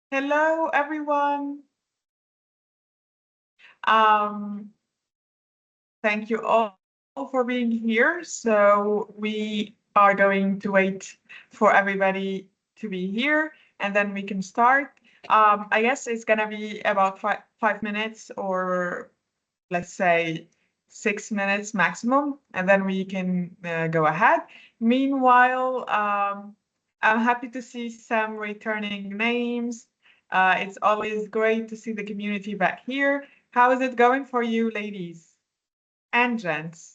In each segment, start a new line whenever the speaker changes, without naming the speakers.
Hello, everyone. Um, Thank you all for being here. So we are going to wait for everybody to be here, and then we can start. I guess it's gonna be about 5 minutes, or let's say 6 minutes maximum, and then we can go ahead. Meanwhile, I'm happy to see some returning names. It's always great to see the community back here. How is it going for you, ladies and gents?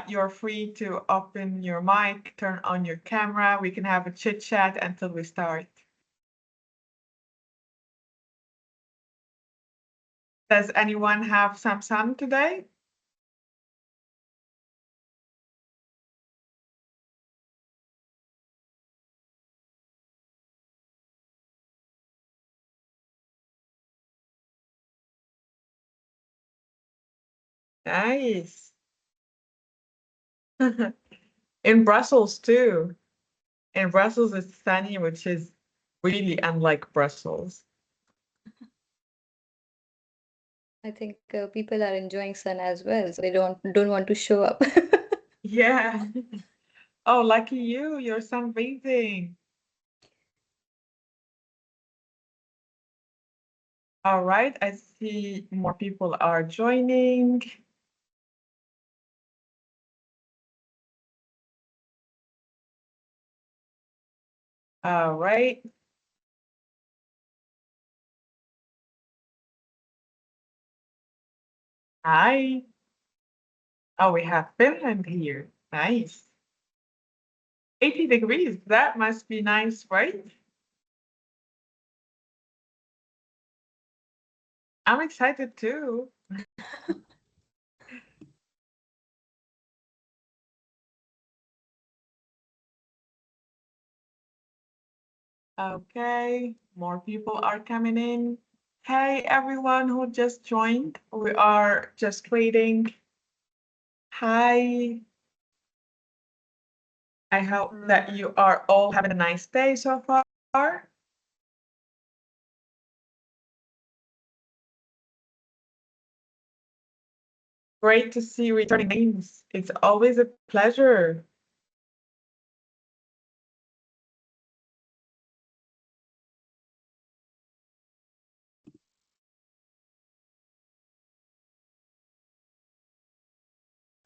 You're free to open your mic, turn on your camera. We can have a chit chat until we start. Does anyone have some sun today? Nice. In Brussels too. In Brussels, it's sunny, which is really unlike Brussels.
I think people are enjoying sun as well, so they don't want to show up.
Yeah. Oh, lucky you, you're sunbathing. All right, I see more people are joining. All right. Hi. Oh, we have Finland here. Nice. 80 degrees. That must be nice, right? I'm excited too. Okay, more people are coming in. Hey, everyone who just joined. We are just waiting. Hi. I hope that you are all having a nice day so far. Great to see returning names. It's always a pleasure.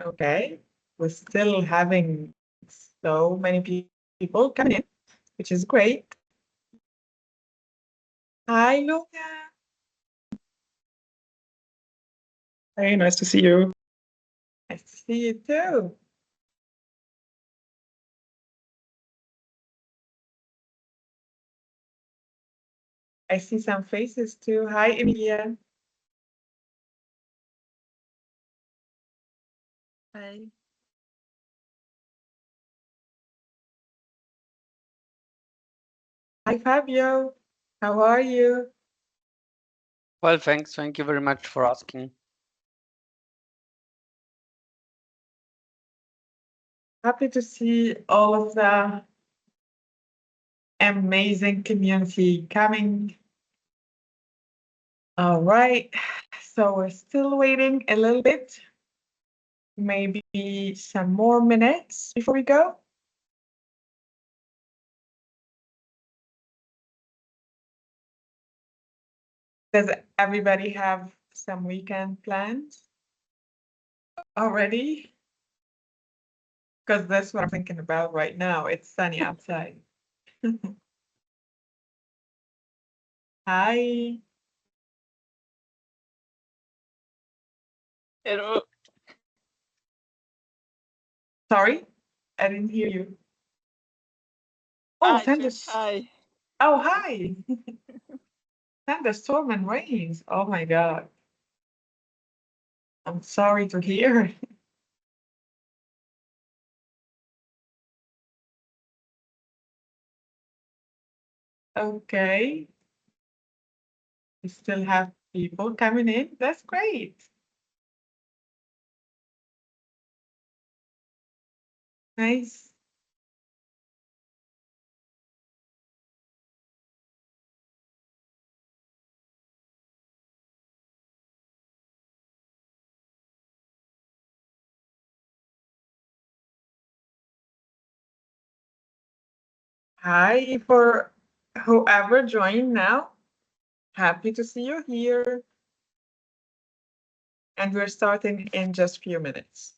Okay, we're still having so many people coming in, which is great. Hi, Luca.
Hey, nice to see you.
Nice to see you too. I see some faces too. Hi, Emilia. Hi. Hi, Fabio. How are you?
Well, thanks. Thank you very much for asking.
Happy to see all of the amazing community coming. All right. So we're still waiting a little bit, maybe some more minutes before we go. Does everybody have some weekend plans already? Because that's what I'm thinking about right now. It's sunny outside. Hi.
Hello.
Sorry, I didn't hear you. Oh,
Hi, Chris. Hi.
Oh, hi. Thunderstorm and rains. Oh my God. I'm sorry to hear. Okay. We still have people coming in. That's great. Nice. Hi for whoever joined now. Happy to see you here. And we're starting in just a few minutes.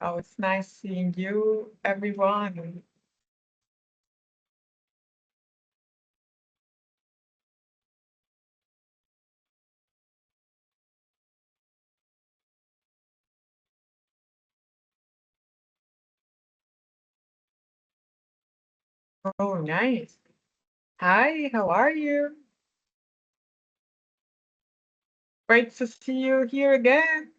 Oh, it's nice seeing you, everyone. Oh, nice. Hi, how are you? Great to see you here again.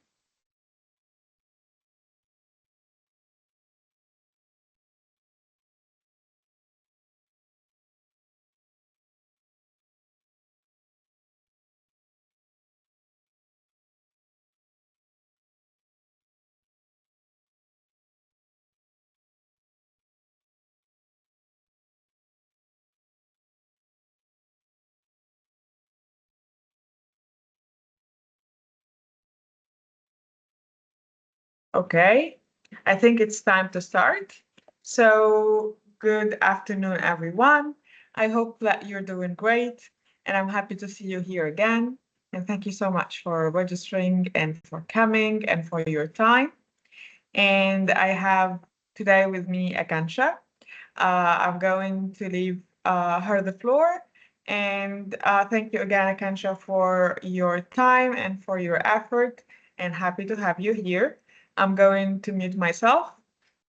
Okay, I think it's time to start. So, good afternoon, everyone. I hope that you're doing great, and I'm happy to see you here again. And thank you so much for registering and for coming and for your time. And I have today with me Akansha. I'm going to leave her the floor. And thank you again, Akansha, for your time and for your effort. And happy to have you here. I'm going to mute myself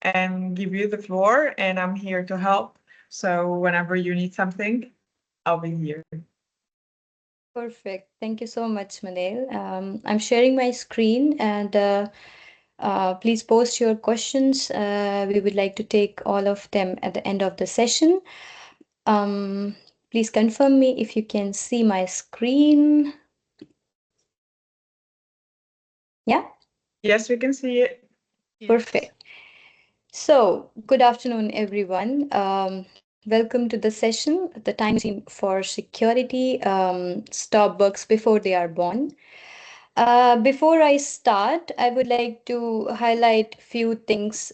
and give you the floor, and I'm here to help. So whenever you need something, I'll be here.
Perfect. Thank you so much, Manil. I'm sharing my screen and please post your questions. We would like to take all of them at the end of the session. Please confirm me if you can see my screen. Yeah?
Yes, we can see it.
Perfect. So, good afternoon, everyone. Welcome to the session, the time machine for security. Stop bugs before they are born. Before I start, I would like to highlight few things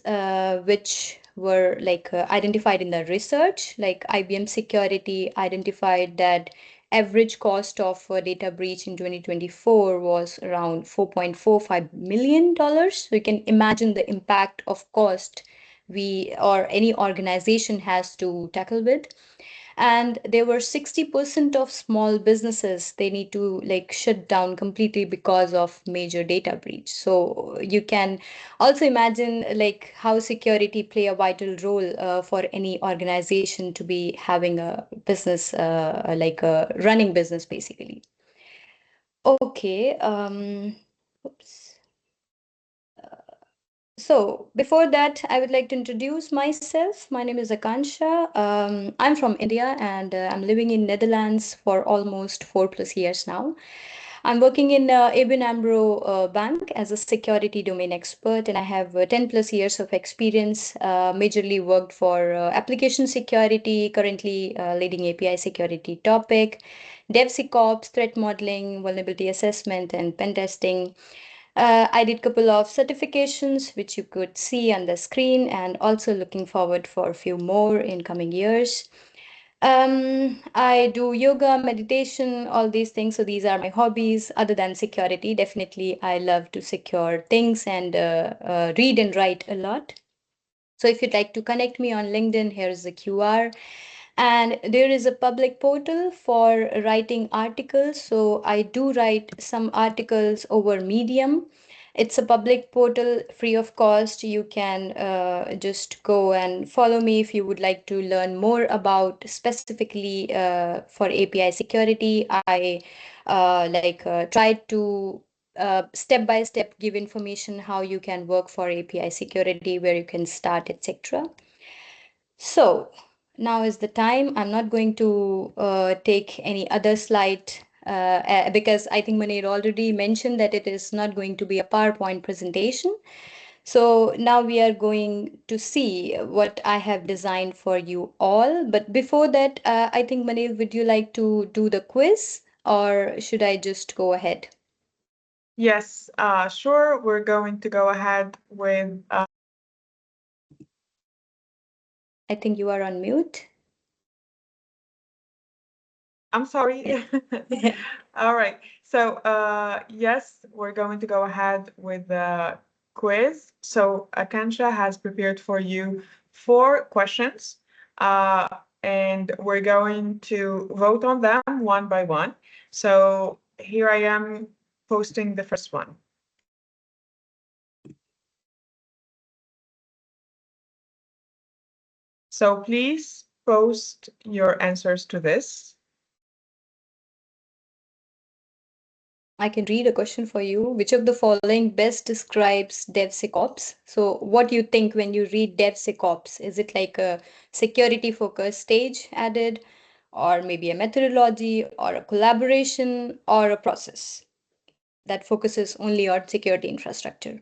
which were identified in the research. Like IBM Security identified that average cost of a data breach in 2024 was around $4.45 million. So you can imagine the impact of cost we or any organization has to tackle with. And there were 60% of small businesses they need to like shut down completely because of major data breach. So you can also imagine like how security play a vital role for any organization to be having a business like a running business basically. Okay, oops. So before that, I would like to introduce myself. My name is Akansha. I'm from India and I'm living in Netherlands for almost 4+ years now. I'm working in ABN AMRO Bank as a security domain expert, and I have 10+ years of experience. Majorly worked for application security, currently leading API security topic, DevSecOps, threat modeling, vulnerability assessment, and pen testing. I did couple of certifications, which you could see on the screen, and also looking forward for a few more in coming years. I do yoga, meditation, all these things. So these are my hobbies other than security. Definitely, I love to secure things and read and write a lot. So if you'd like to connect me on LinkedIn, here's the QR. And there is a public portal for writing articles. So I do write some articles over Medium. It's a public portal, free of cost. You can just go and follow me if you would like to learn more about specifically for API security. I try to step by step give information how you can work for API security, where you can start, etc. So now is the time. I'm not going to take any other slide because I think Manir already mentioned that it is not going to be a PowerPoint presentation. So now we are going to see what I have designed for you all. But before that, I think Manil, would you like to do the quiz or should I just go ahead?
Yes, sure. We're going to go ahead with.
I think you are on mute.
I'm sorry. All right. So, yes, we're going to go ahead with the quiz. So, Akansha has prepared for you 4 questions, and we're going to vote on them one by one. So, here I am posting the first one. So, please post your answers to this.
I can read a question for you. Which of the following best describes DevSecOps? So, what do you think when you read DevSecOps? Is it like a security focused stage added, or maybe a methodology, or a collaboration, or a process that focuses only on security infrastructure?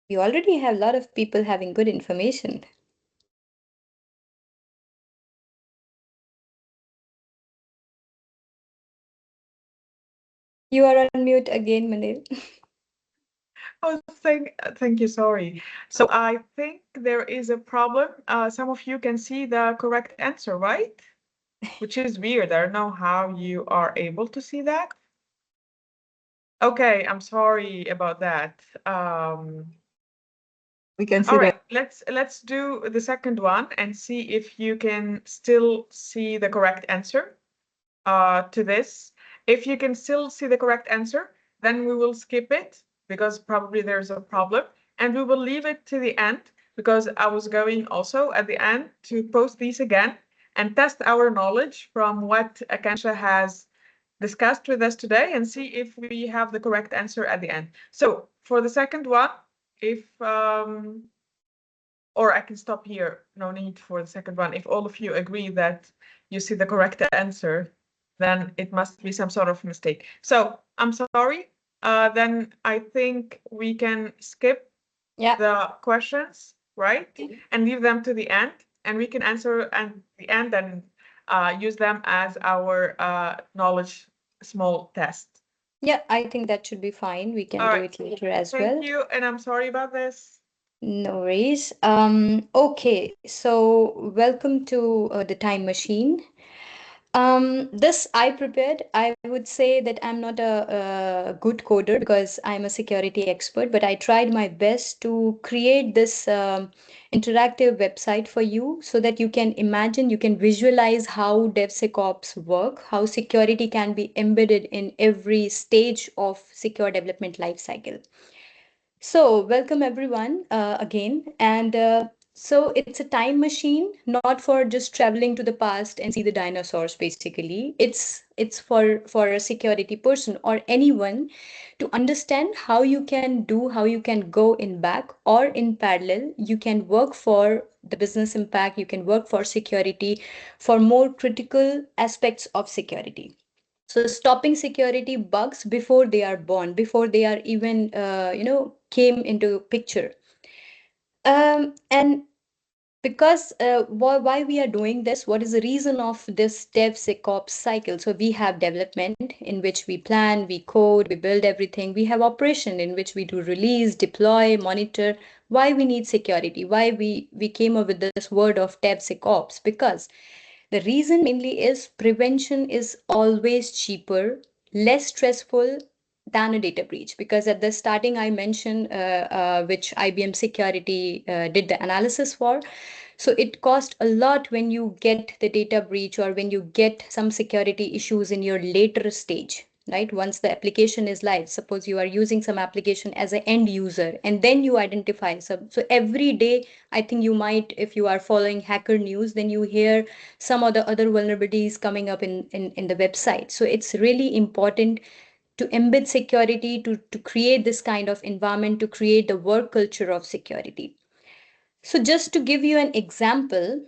You already have a lot of people having good information. You are on mute again, Manil.
Oh, thank you. Sorry. So I think there is a problem. Some of you can see the correct answer, right? Which is weird. I don't know how you are able to see that. Okay, I'm sorry about that.
We can see
All
that.
right, let's do the second one and see if you can still see the correct answer to this. If you can still see the correct answer, then we will skip it because probably there's a problem, and we will leave it to the end because I was going also at the end to post these again and test our knowledge from what Akansha has discussed with us today and see if we have the correct answer at the end. So for the second one, if or I can stop here. No need for the second one. If all of you agree that you see the correct answer, then it must be some sort of mistake. So I'm sorry. Then I think we can skip the questions, right? And leave them to the end, and we can answer at the end and use them as our knowledge small test.
Yeah, I think that should be fine. We can
All
do
right.
it later as well.
Thank you, and I'm sorry about this.
No worries. Okay, so welcome to the time machine. This I prepared. I would say that I'm not a good coder because I'm a security expert, but I tried my best to create this interactive website for you so that you can imagine, you can visualize how DevSecOps work, how security can be embedded in every stage of secure development lifecycle. So, welcome everyone again. And so, it's a time machine, not for just traveling to the past and see the dinosaurs. Basically, it's for a security person or anyone to understand how you can do, how you can go in back or in parallel. You can work for the business impact. You can work for security, for more critical aspects of security. So stopping security bugs before they are born, before they are even came into picture. And because why we are doing this, what is the reason of this DevSecOps cycle? So we have development in which we plan, we code, we build everything. We have operation in which we do release, deploy, monitor. Why we need security? Why we came up with this word of DevSecOps? Because the reason mainly is prevention is always cheaper, less stressful than a data breach. Because at the starting, I mentioned which IBM Security did the analysis for. So it costs a lot when you get the data breach or when you get some security issues in your later stage. right? Once the application is live, suppose you are using some application as an end user, and then you identify some. So every day, I think you might, if you are following hacker news, then you hear some of the other vulnerabilities coming up in the website. So it's really important to embed security, to create this kind of environment, to create the work culture of security. So just to give you an example,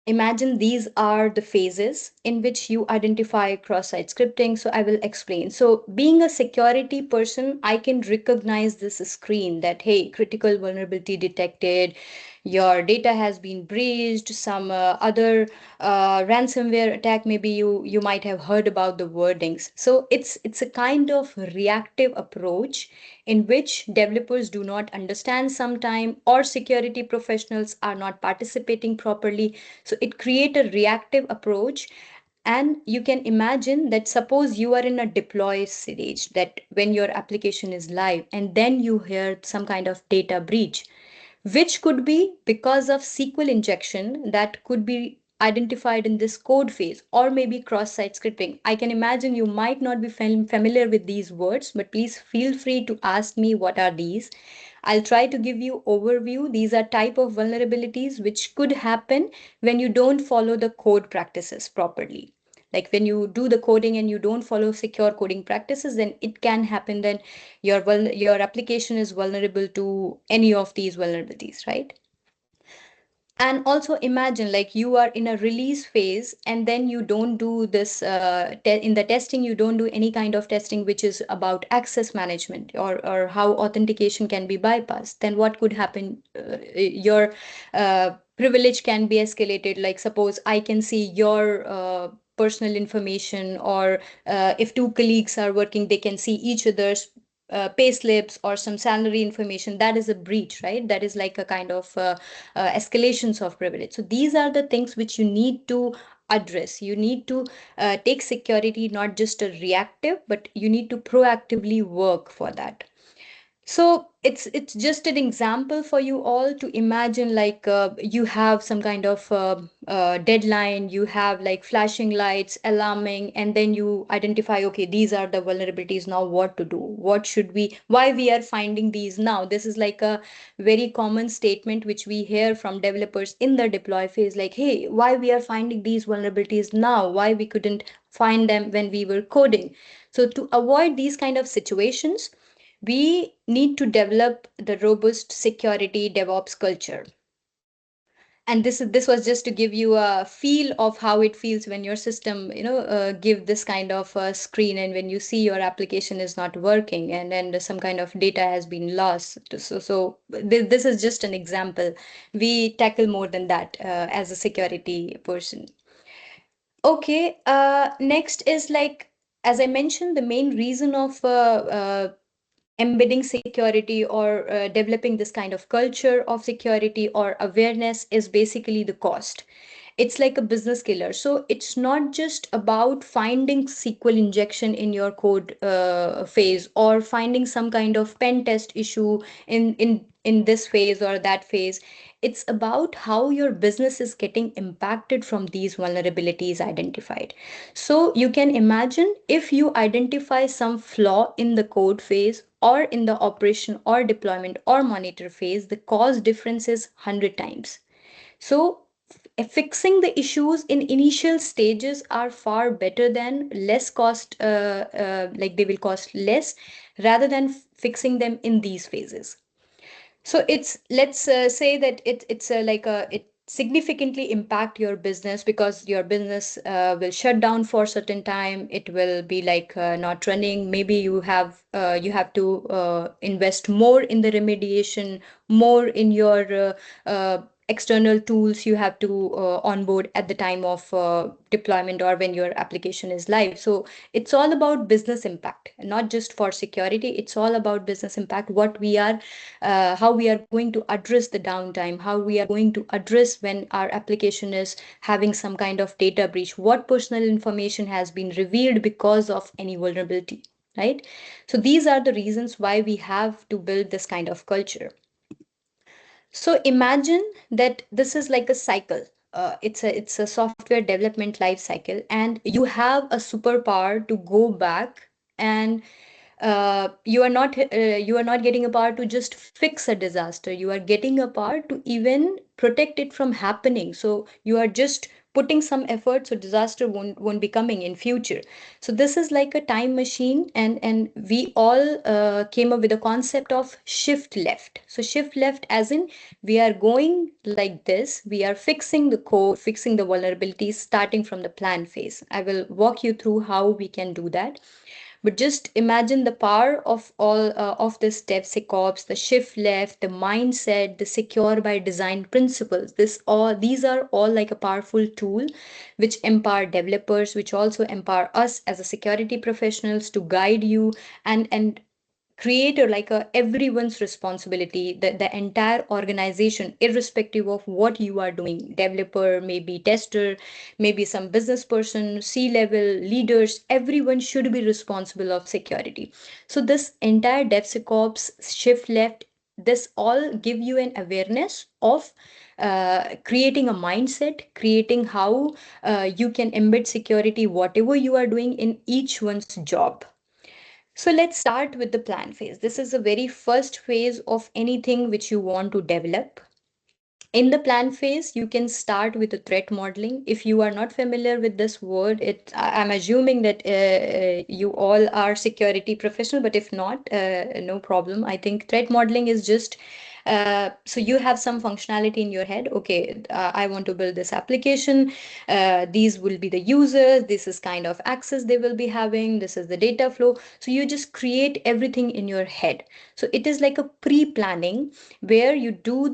imagine these are the phases in which you identify cross-site scripting. So I will explain. So being a security person, I can recognize this screen that, hey, critical vulnerability detected, your data has been breached, some other ransomware attack, maybe you might have heard about the wordings. So it's a kind of reactive approach in which developers do not understand sometime, or security professionals are not participating properly. So it create a reactive approach. And you can imagine that suppose you are in a deploy stage, that when your application is live and then you hear some kind of data breach, which could be because of SQL injection that could be identified in this code phase, or maybe cross-site scripting. I can imagine you might not be familiar with these words, but please feel free to ask me what are these. I'll try to give you overview. These are type of vulnerabilities which could happen when you don't follow the code practices properly. Like when you do the coding and you don't follow secure coding practices, then it can happen. Then your application is vulnerable to any of these vulnerabilities, right? And also imagine like you are in a release phase and then you don't do this in the testing, you don't do any kind of testing which is about access management, or how authentication can be bypassed. Then what could happen? Your privilege can be escalated. Like suppose I can see your personal information, or if two colleagues are working, they can see each other's pay slips or some salary information. That is a breach, right? That is like a kind of escalations of privilege. So these are the things which you need to address. You need to take security not just a reactive, but you need to proactively work for that. So it's just an example for you all to imagine, like you have some kind of deadline, you have like flashing lights, alarming, and then you identify, okay, these are the vulnerabilities. Now what to do? What should we? Why we are finding these now? This is like a very common statement which we hear from developers in the deploy phase, like, hey, why we are finding these vulnerabilities now? Why we couldn't find them when we were coding? So to avoid these kind of situations, we need to develop the robust security DevOps culture. And this was just to give you a feel of how it feels when your system, give this kind of screen, and when you see your application is not working, and then some kind of data has been lost. So this is just an example. We tackle more than that as a security person. Okay, next is like, as I mentioned, the main reason of embedding security, or developing this kind of culture of security or awareness, is basically the cost. It's like a business killer. So it's not just about finding SQL injection in your code phase, or finding some kind of pen test issue in this phase or that phase. It's about how your business is getting impacted from these vulnerabilities identified. So you can imagine, if you identify some flaw in the code phase, or in the operation or deployment or monitor phase, the cost difference is 100 times. So fixing the issues in initial stages are far better than less cost, like they will cost less, rather than fixing them in these phases. So it's, let's say that it's like it significantly impact your business, because your business will shut down for a certain time. It will be like not running. Maybe you have to invest more in the remediation, more in your external tools you have to onboard at the time of deployment, or when your application is live. So it's all about business impact, not just for security. It's all about business impact. How we are going to address the downtime, how we are going to address when our application is having some kind of data breach, what personal information has been revealed because of any vulnerability, right? So these are the reasons why we have to build this kind of culture. So imagine that this is like a cycle. It's a software development life cycle, and you have a superpower to go back and you are not getting a power to just fix a disaster. You are getting a power to even protect it from happening. So you are just putting some effort so disaster won't be coming in future. So this is like a time machine, and we all came up with a concept of shift left. So shift left as in we are going like this, we are fixing the code, fixing the vulnerabilities starting from the plan phase. I will walk you through how we can do that. But just imagine the power of all of this DevSecOps, the shift left, the mindset, the secure by design principles. These are all like a powerful tool which empower developers, which also empower us as a security professionals to guide you and create a everyone's responsibility, the entire organization, irrespective of what you are doing, developer, maybe tester, maybe some business person, C-level leaders, everyone should be responsible of security. So this entire DevSecOps shift left, this all give you an awareness of creating a mindset, creating how you can embed security whatever you are doing in each one's job. So let's start with the plan phase. This is the very first phase of anything which you want to develop. In the plan phase, you can start with the threat modeling. If you are not familiar with this word, I'm assuming that you all are security professional, but if not, no problem. I think threat modeling is just so you have some functionality in your head. Okay, I want to build this application. These will be the users. This is kind of access they will be having. This is the data flow. So you just create everything in your head. So it is like a pre-planning where you do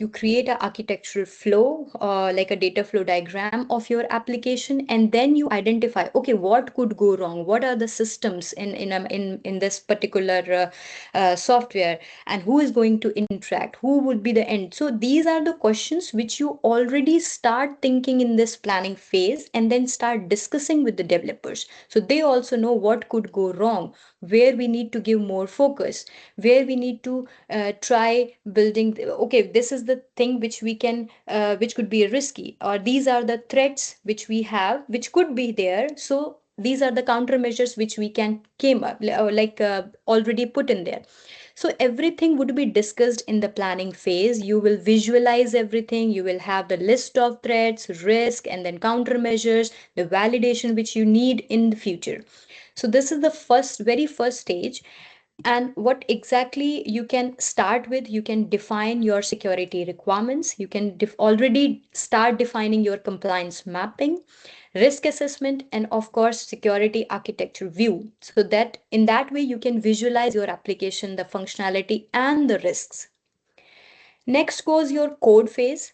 you create an architectural flow, like a data flow diagram of your application, and then you identify, okay, what could go wrong? What are the systems in this particular software, and who is going to interact? Who would be the end? So these are the questions which you already start thinking in this planning phase, and then start discussing with the developers. So they also know what could go wrong, where we need to give more focus, where we need to try building. Okay, this is the thing which we can which could be risky, or these are the threats which we have which could be there. So these are the countermeasures which we can came up already put in there. So everything would be discussed in the planning phase. You will visualize everything. You will have the list of threats, risk, and then countermeasures, the validation which you need in the future. So this is the very first stage. And what exactly you can start with, you can define your security requirements. You can already start defining your compliance mapping, risk assessment, and of course, security architecture view. So that in that way, you can visualize your application, the functionality, and the risks. Next goes your code phase.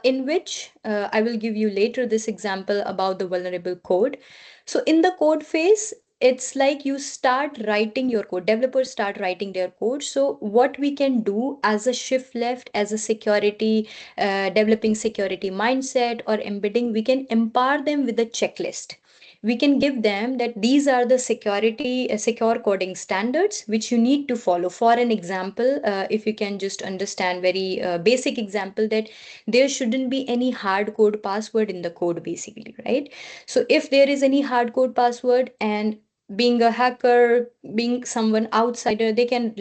In which I will give you later this example about the vulnerable code. So in the code phase, it's like you start writing your code, developers start writing their code. So what we can do as a shift left, as a security, developing security mindset or embedding, we can empower them with a checklist. We can give them that these are the secure coding standards which you need to follow. For an example, if you can just understand very basic example, that there shouldn't be any hard code password in the code basically, right? So if there is any hard code password, and being a hacker, being someone outsider, they can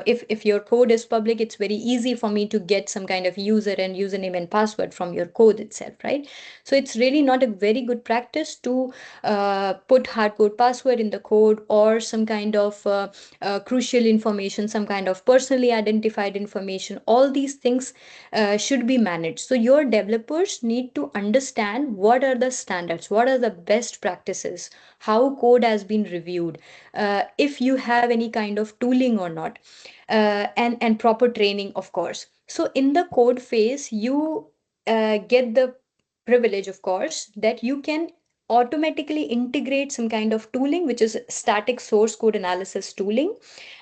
if your code is public, it's very easy for me to get some kind of user and username and password from your code itself, right? So it's really not a very good practice to put hard code password in the code, or some kind of crucial information, some kind of personally identified information. All these things should be managed. So your developers need to understand what are the standards, what are the best practices, how code has been reviewed, if you have any kind of tooling or not, and proper training, of course. So in the code phase, you get the privilege, of course, that you can automatically integrate some kind of tooling, which is static source code analysis tooling.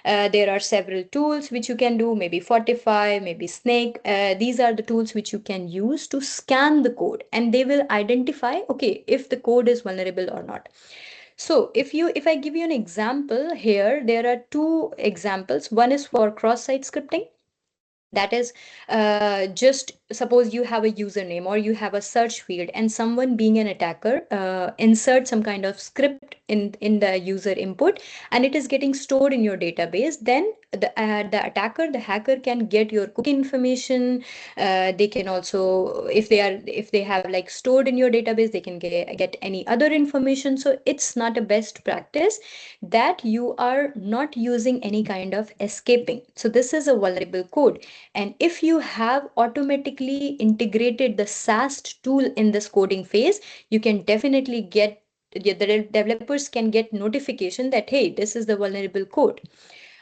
There are several tools which you can do, maybe Fortify, maybe Snake. These are the tools which you can use to scan the code, and they will identify, okay, if the code is vulnerable or not. So if I give you an example here, there are two examples. One is for cross-site scripting. That is, just suppose you have a username or you have a search field, and someone being an attacker insert some kind of script in the user input, and it is getting stored in your database. Then the attacker, the hacker, can get your cookie information. They can also, if they have like stored in your database, they can get any other information. So it's not a best practice that you are not using any kind of escaping. So this is a vulnerable code. And if you have automatically integrated the SAST tool in this coding phase, you can definitely get, the developers can get notification that, hey, this is the vulnerable code.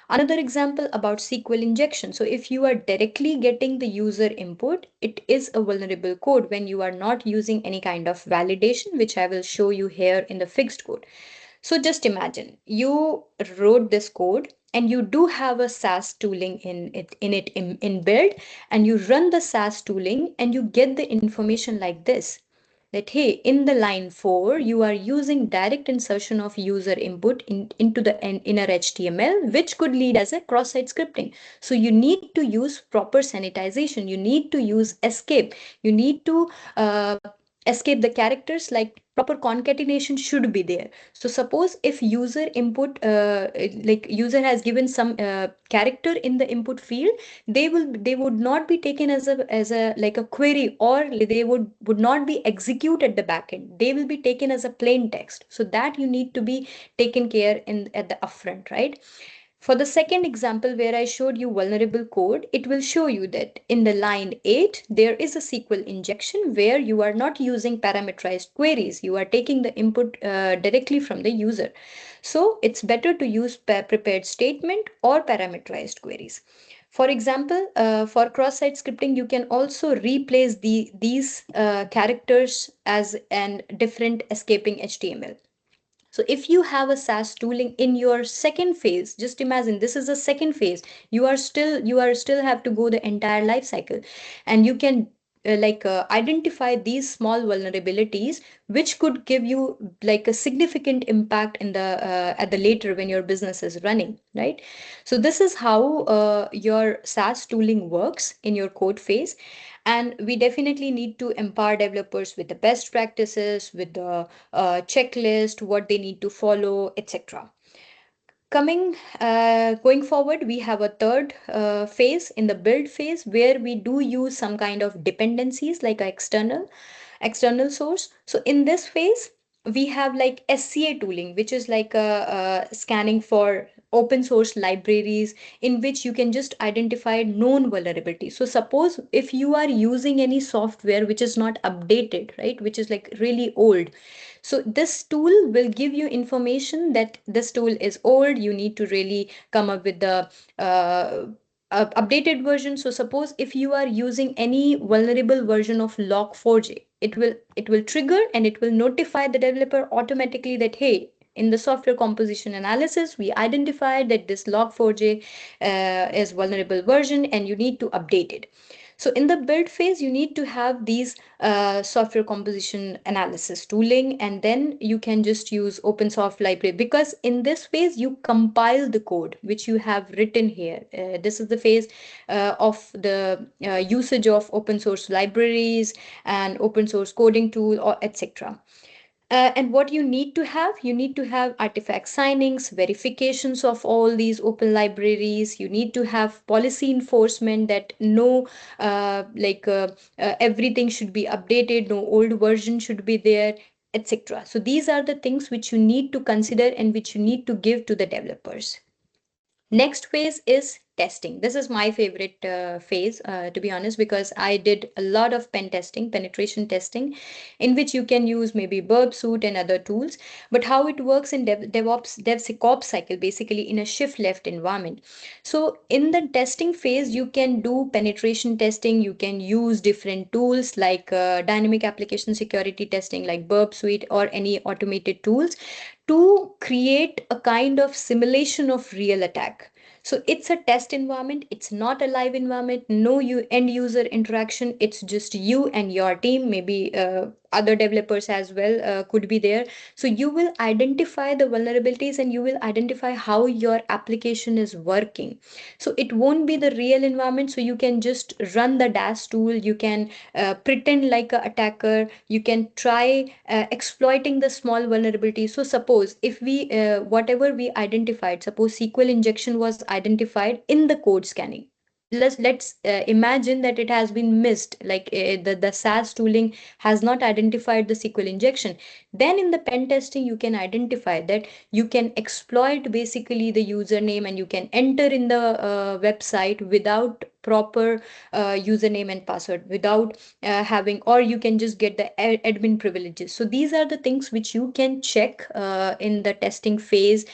Another example about SQL injection. So if you are directly getting the user input, it is a vulnerable code when you are not using any kind of validation, which I will show you here in the fixed code. So just imagine you wrote this code and you do have a SAST tooling in build, and you run the SAST tooling and you get the information like this, that hey, in the line 4 you are using direct insertion of user input into the inner HTML, which could lead as a cross-site scripting. So you need to use proper sanitization, you need to use escape, you need to escape the characters, like proper concatenation should be there. So suppose if user input, like user has given some character in the input field, they would not be taken as a like a query, or they would not be executed at the backend. They will be taken as a plain text. So that you need to be taken care at the upfront, right? For the second example where I showed you vulnerable code, it will show you that in the line 8, there is a SQL injection where you are not using parameterized queries. You are taking the input directly from the user. So it's better to use prepared statement or parameterized queries. For example, for cross-site scripting, you can also replace these characters as an different escaping HTML. So if you have a SAST tooling in your second phase, just imagine this is a second phase. You are still have to go the entire life cycle, and you can identify these small vulnerabilities, which could give you like a significant impact in the at the later when your business is running, right? So this is how your SaaS tooling works in your code phase. And we definitely need to empower developers with the best practices, with the checklist, what they need to follow, etc. Going forward, we have a third phase in the build phase, where we do use some kind of dependencies like external source. So in this phase, we have like SCA tooling, which is like a scanning for open source libraries in which you can just identify known vulnerabilities. So suppose if you are using any software which is not updated, right, which is like really old, so this tool will give you information that this tool is old. You need to really come up with the updated version. So suppose if you are using any vulnerable version of Log4j, it will trigger and it will notify the developer automatically that, hey, in the software composition analysis, we identified that this Log4j is vulnerable version and you need to update it. So in the build phase, you need to have these software composition analysis tooling, and then you can just use OpenSoft library, because in this phase, you compile the code which you have written here. This is the phase of the usage of open source libraries and open source coding tool, or etc. And what you need to have artifact signings, verifications of all these open libraries. You need to have policy enforcement that no everything should be updated, no old version should be there, etc. So these are the things which you need to consider and which you need to give to the developers. Next phase is testing. This is my favorite phase, to be honest, because I did a lot of penetration testing, in which you can use maybe Burp Suite and other tools. But how it works in DevSecOps cycle, basically in a shift left environment. So in the testing phase, you can do penetration testing. You can use different tools like dynamic application security testing, like Burp Suite or any automated tools, to create a kind of simulation of real attack. So it's a test environment. It's not a live environment. No end user interaction. It's just you and your team, maybe other developers as well could be there. So you will identify the vulnerabilities and you will identify how your application is working. So it won't be the real environment. So you can just run the DAS tool. You can pretend like an attacker. You can try exploiting the small vulnerabilities. So suppose if we, whatever we identified, suppose SQL injection was identified in the code scanning. Let's imagine that it has been missed, like the SAS tooling has not identified the SQL injection. Then in the pen testing, you can identify that you can exploit basically the username and you can enter in the website without proper username and password, without having, or you can just get the admin privileges. So these are the things which you can check in the testing phase,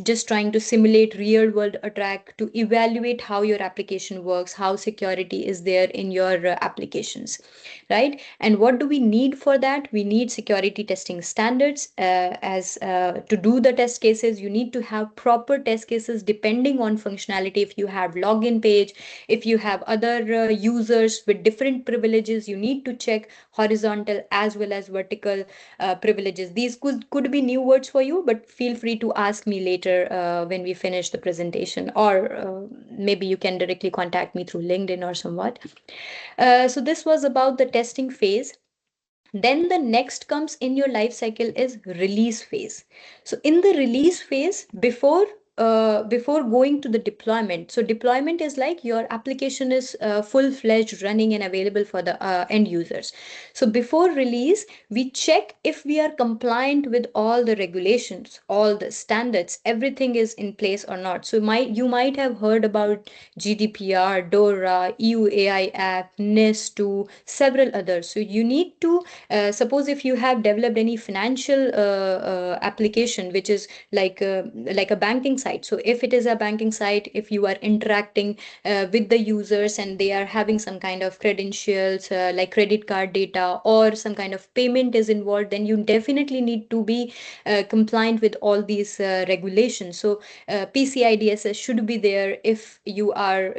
just trying to simulate real world attack to evaluate how your application works, how security is there in your applications, right? And what do we need for that? We need security testing standards. As to do the test cases, you need to have proper test cases depending on functionality. If you have login page, if you have other users with different privileges, you need to check horizontal as well as vertical privileges. These could be new words for you, but feel free to ask me later when we finish the presentation, or maybe you can directly contact me through LinkedIn or somewhat. So this was about the testing phase. Then the next comes in your life cycle is release phase. So in the release phase, before going to the deployment, so deployment is like your application is full-fledged running and available for the end users. So before release, we check if we are compliant with all the regulations, all the standards, everything is in place or not. So you might have heard about GDPR, DORA, EU AI Act, NIS2, several others. So you need to suppose if you have developed any financial application, which is like a banking site. So if it is a banking site, if you are interacting with the users and they are having some kind of credentials like credit card data or some kind of payment is involved, then you definitely need to be compliant with all these regulations. So PCI DSS should be there if you are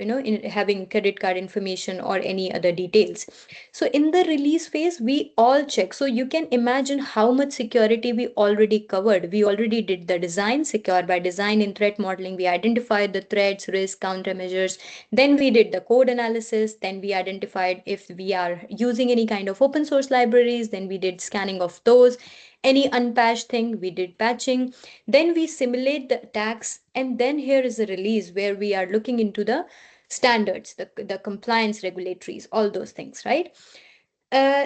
having credit card information or any other details. So in the release phase, we all check. So you can imagine how much security we already covered. We already did the design, secure by design in threat modeling. We identified the threats, risk, countermeasures. Then we did the code analysis. Then we identified if we are using any kind of open source libraries. Then we did scanning of those. Any unpatched thing, we did patching. Then we simulate the attacks. And then here is a release where we are looking into the standards, the compliance regulatories, all those things, right?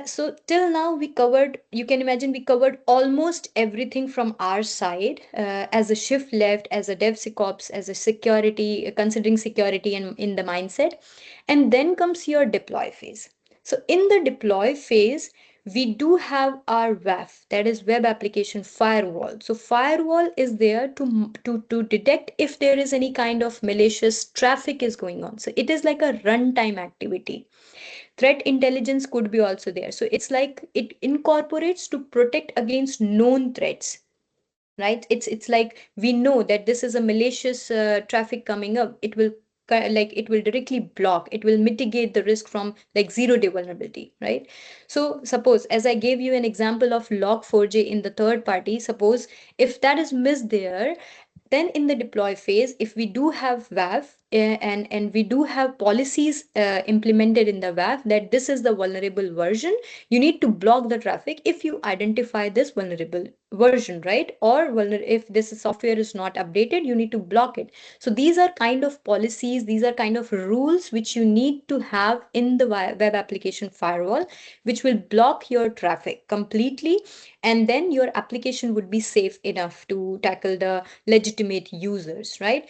So till now we covered, you can imagine we covered almost everything from our side as a shift left, as a DevSecOps, as a security, considering security and in the mindset. And then comes your deploy phase. So in the deploy phase, we do have our WAF, that is web application firewall. So firewall is there to detect if there is any kind of malicious traffic is going on. So it is like a runtime activity. Threat intelligence could be also there. So it's like it incorporates to protect against known threats, right? It's like we know that this is a malicious traffic coming up. It will directly block, it will mitigate the risk from like 0-day vulnerability, right? So suppose, as I gave you an example of log4j in the third party, suppose if that is missed there, then in the deploy phase, if we do have WAF and we do have policies implemented in the WAF that this is the vulnerable version, you need to block the traffic if you identify this vulnerable version, right? Or if this software is not updated, you need to block it. So these are kind of policies, these are kind of rules which you need to have in the web application firewall, which will block your traffic completely. And then your application would be safe enough to tackle the legitimate users, right?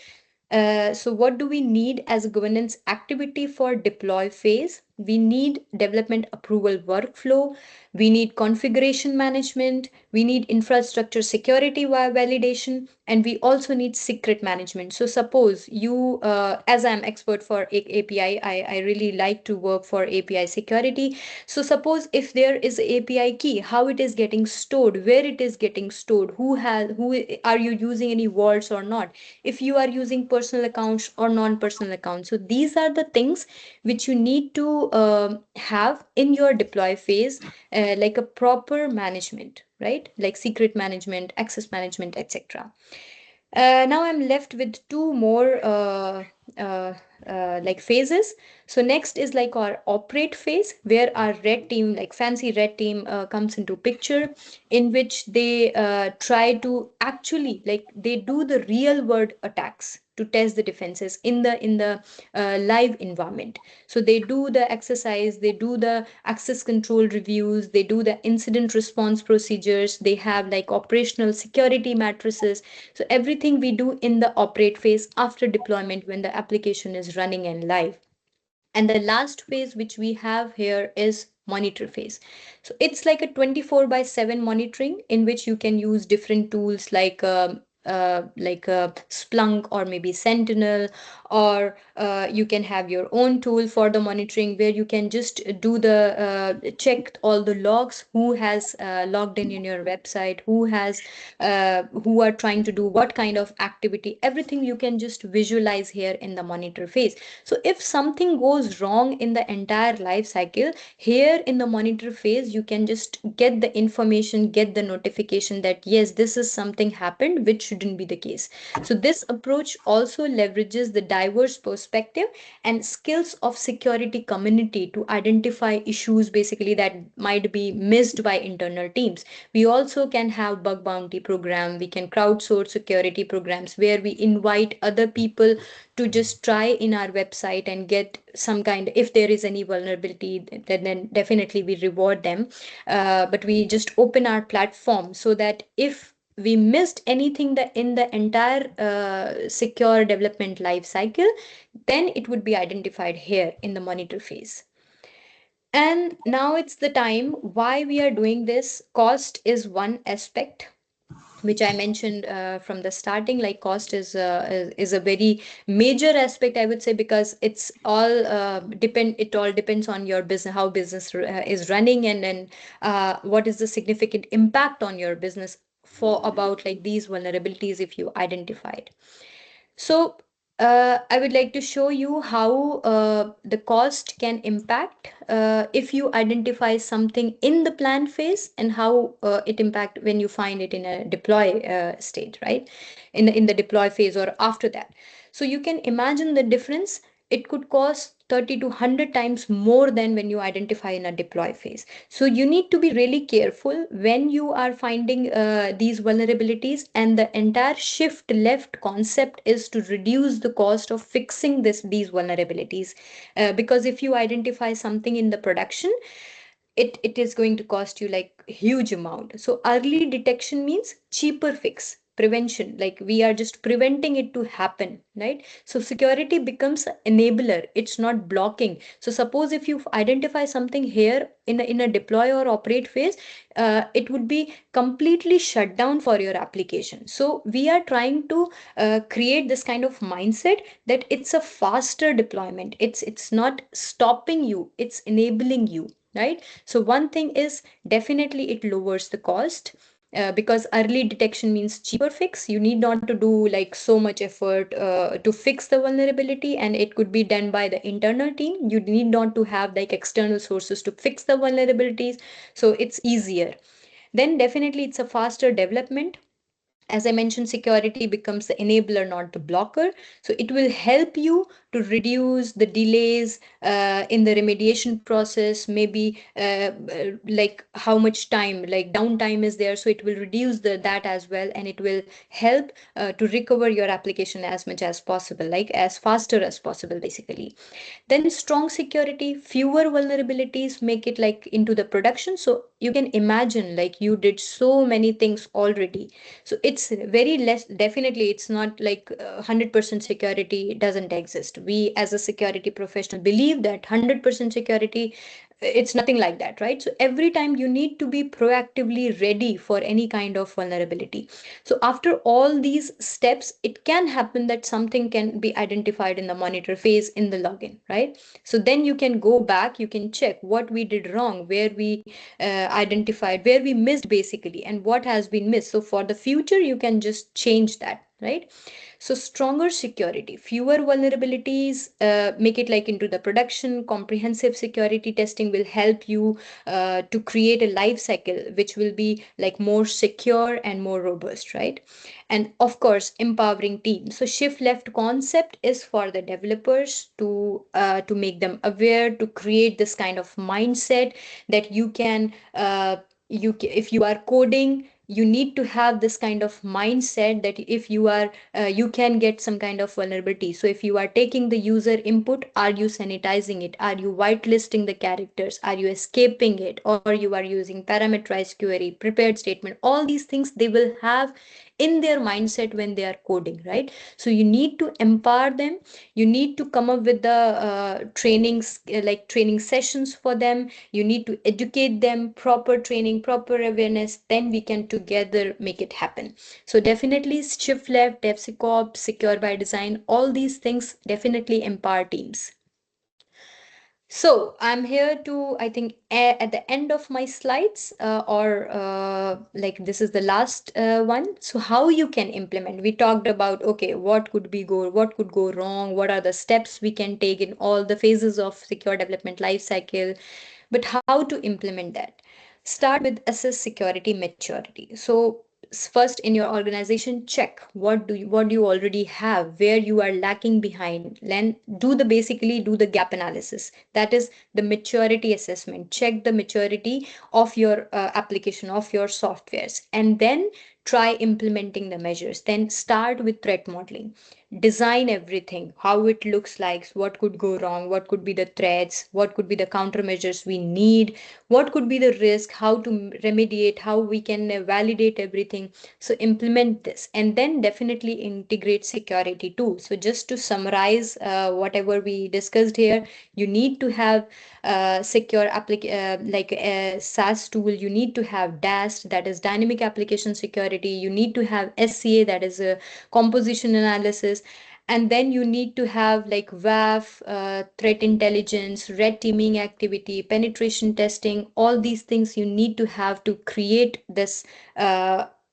So what do we need as a governance activity for deploy phase? We need development approval workflow. We need configuration management. We need infrastructure security validation. And we also need secret management. So suppose you, as I'm expert for API, I really like to work for API security. So suppose if there is API key, how it is getting stored, where it is getting stored, who are you using any vaults or not, if you are using personal accounts or non-personal accounts. So these are the things which you need to to have in your deploy phase like a proper management, right? Like secret management, access management, etc. Now I'm left with two more uh, like phases. So next is like our operate phase, where our red team, like fancy red team, comes into picture, in which they try to actually, like, they do the real world attacks to test the defenses in the live environment. So they do the exercise, they do the access control reviews, they do the incident response procedures, they have like operational security matrices. So everything we do in the operate phase after deployment when the application is running and live. And the last phase which we have here is monitor phase. So it's like a 24/7 monitoring in which you can use different tools like Splunk or maybe Sentinel, or you can have your own tool for the monitoring where you can just do the check all the logs, who has logged in your website, who are trying to do what kind of activity. Everything you can just visualize here in the monitor phase. So if something goes wrong in the entire life cycle, here in the monitor phase, you can just get the information, get the notification that yes, this is something happened, which shouldn't be the case. So this approach also leverages the diverse perspective and skills of security community to identify issues basically that might be missed by internal teams. We also can have bug bounty program. We can crowdsource security programs where we invite other people to just try in our website and get some kind, if there is any vulnerability, then definitely we reward them. But we just open our platform so that if we missed anything in the entire secure development life cycle, then it would be identified here in the monitor phase. And now it's the time why we are doing this. Cost is one aspect which I mentioned from the starting. Like cost is a very major aspect, I would say, because it's all it all depends on your business, how business is running, and then what is the significant impact on your business for about like these vulnerabilities if you identified. So I would like to show you how the cost can impact if you identify something in the plan phase, and how it impact when you find it in a deploy state, right? In the deploy phase or after that. So you can imagine the difference. It could cost 30 to 100 times more than when you identify in a deploy phase. So you need to be really careful when you are finding these vulnerabilities, and the entire shift left concept is to reduce the cost of fixing these vulnerabilities. Because if you identify something in the production, it is going to cost you like huge amount. So early detection means cheaper fix. Prevention, like we are just preventing it to happen, right? So security becomes an enabler, it's not blocking. So suppose if you identify something here in a deploy or operate phase, it would be completely shut down for your application. So we are trying to create this kind of mindset that it's a faster deployment. It's not stopping you, it's enabling you, right? So one thing is definitely it lowers the cost. Because early detection means cheaper fix. You need not to do like so much effort to fix the vulnerability, and it could be done by the internal team. You need not to have like external sources to fix the vulnerabilities, so it's easier. Then definitely it's a faster development. As I mentioned, security becomes the enabler, not the blocker. So it will help you to reduce the delays in the remediation process, maybe like how much time, like downtime is there. So it will reduce that as well, and it will help to recover your application as much as possible, like as faster as possible, basically. Then strong security, fewer vulnerabilities make it like into the production. So you can imagine like you did so many things already. So it's very less, definitely it's not like 100% security doesn't exist. We as a security professional believe that 100% security, it's nothing like that, right? So every time you need to be proactively ready for any kind of vulnerability. So after all these steps, it can happen that something can be identified in the monitor phase in the login, right? So then you can go back, you can check what we did wrong, where we identified, where we missed basically, and what has been missed. So for the future, you can just change that, right? So stronger security, fewer vulnerabilities, make it like into the production. Comprehensive security testing will help you to create a life cycle which will be like more secure and more robust, right? And of course, empowering teams. So shift left concept is for the developers to make them aware, to create this kind of mindset that you can if you are coding, you need to have this kind of mindset that if you are you can get some kind of vulnerability. So if you are taking the user input, are you sanitizing it? Are you whitelisting the characters? Are you escaping it? Or you are using parameterized query, prepared statement? All these things they will have in their mindset when they are coding, right? So you need to empower them. You need to come up with the trainings, like training sessions for them. You need to educate them, proper training, proper awareness, then we can together make it happen. So definitely shift left, DevSecOps, secure by design, all these things definitely empower teams. So I'm here to, I think, at the end of my slides, like this is the last one. So how you can implement? We talked about, okay, what could go wrong? What are the steps we can take in all the phases of secure development lifecycle? But how to implement that? Start with assess security maturity. So first in your organization, check what do you already have, where you are lacking behind. Then do the gap analysis. That is the maturity assessment. Check the maturity of your application, of your softwares, and then try implementing the measures. Then start with threat modeling. Design everything, how it looks like, what could go wrong, what could be the threats, what could be the countermeasures we need, what could be the risk, how to remediate, how we can validate everything. So implement this, and then definitely integrate security too. So just to summarize whatever we discussed here, you need to have secure like a SaaS tool. You need to have DAST, that is dynamic application security. You need to have SCA, that is a composition analysis. And then you need to have like WAF, threat intelligence, red teaming activity, penetration testing. All these things you need to have to create this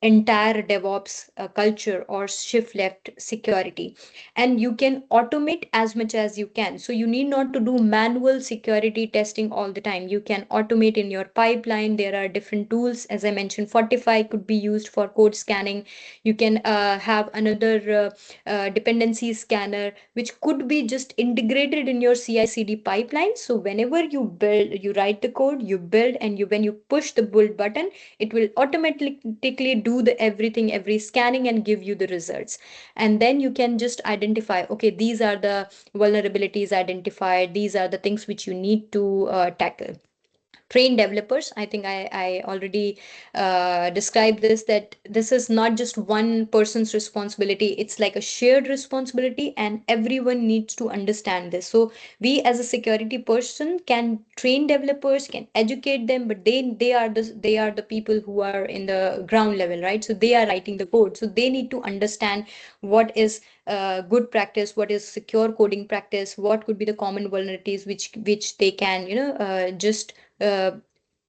entire DevOps culture or shift left security. And you can automate as much as you can. So you need not to do manual security testing all the time. You can automate in your pipeline. There are different tools. As I mentioned, Fortify could be used for code scanning. You can have another dependency scanner, which could be just integrated in your CI/CD pipeline. So whenever you build, you write the code, you build, and when you push the build button, it will automatically do the every scanning and give you the results. And then you can just identify, okay, these are the vulnerabilities identified, these are the things which you need to tackle. Train developers. I think I already described this, that this is not just one person's responsibility. It's like a shared responsibility, and everyone needs to understand this. So we as a security person can train developers, can educate them, but they are the people who are in the ground level, right? So they are writing the code. So they need to understand what is good practice, what is secure coding practice, what could be the common vulnerabilities which they can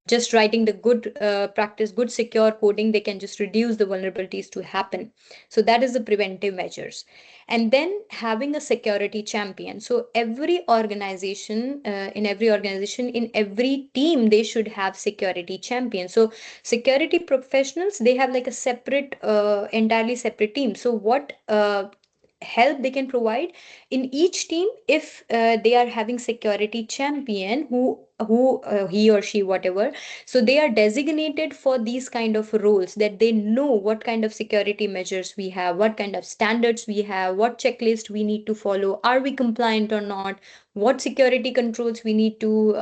just writing the good practice, good secure coding, they can just reduce the vulnerabilities to happen. So that is the preventive measures. And then having a security champion. So every organization, in every team, they should have security champion. So security professionals, they have like a separate, entirely separate team. So what help they can provide in each team, if they are having security champion who he or she, whatever, so they are designated for these kind of roles, that they know what kind of security measures we have, what kind of standards we have, what checklist we need to follow, are we compliant or not, what security controls we need to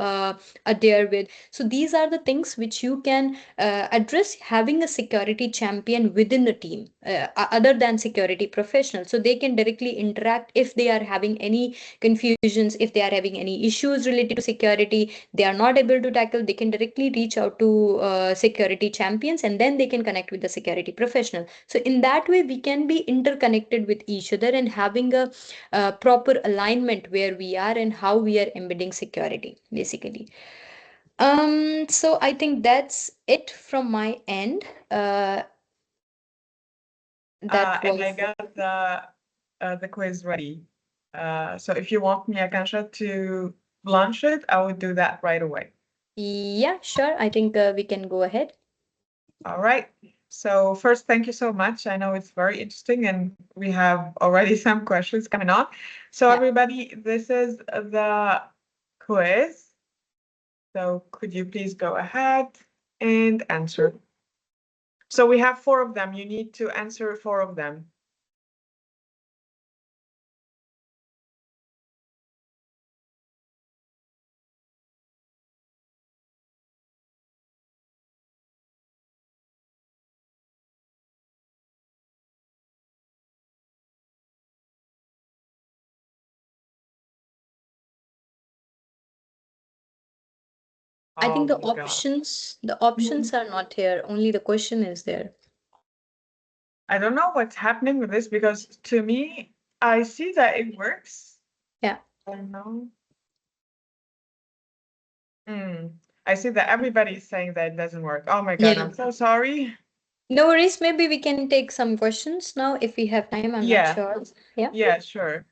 adhere with. So these are the things which you can address having a security champion within the team, other than security professionals. So they can directly interact if they are having any confusions, if they are having any issues related to security, they are not able to tackle, they can directly reach out to security champions, and then they can connect with the security professional. So in that way, we can be interconnected with each other and having a proper alignment where we are and how we are embedding security, basically. So I think that's it from my end. That
and I
was,
got the quiz ready. So if you want me, Akansha, to launch it, I would do that right away.
yeah, sure. I think we can go ahead.
All right. So first, thank you so much. I know it's very interesting and we have already some questions coming on. So
Yeah.
everybody, this is the quiz. So could you please go ahead and answer? So we have 4 of them. You need to answer 4 of them.
I think the
Oh my God.
options are not here. Only the question is there.
I don't know what's happening with this because to me, I see that it works.
Yeah.
I don't know. I see that everybody is saying that it doesn't work. Oh my God,
Yeah.
I'm so sorry.
No worries. Maybe we can take some questions now if we have time. I'm
Yeah.
not sure. Yeah.
Yeah, sure.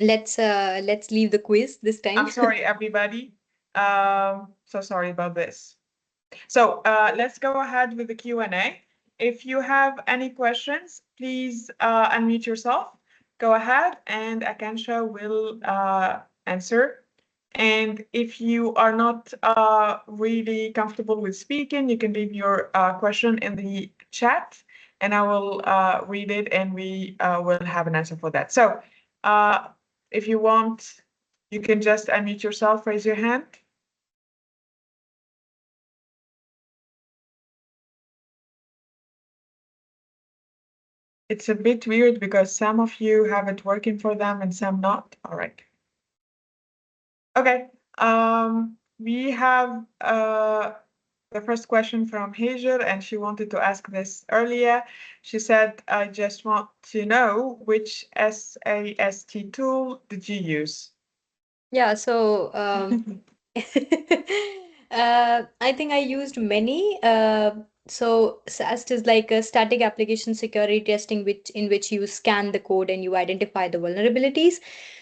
Let's leave the quiz this time.
I'm sorry, everybody. So sorry about this. So let's go ahead with the Q&A. If you have any questions, please unmute yourself. Go ahead and Akansha will answer. And if you are not really comfortable with speaking, you can leave your question in the chat and I will read it and we will have an answer for that. So if you want, you can just unmute yourself, raise your hand. It's a bit weird because some of you have it working for them and some not. All right. Okay. We have the first question from Hajar, and she wanted to ask this earlier. She said, I just want to know which SAST tool did you use?
Yeah, so I think I used many. So SAST is like a static application security testing, in which you scan the code and you identify the vulnerabilities.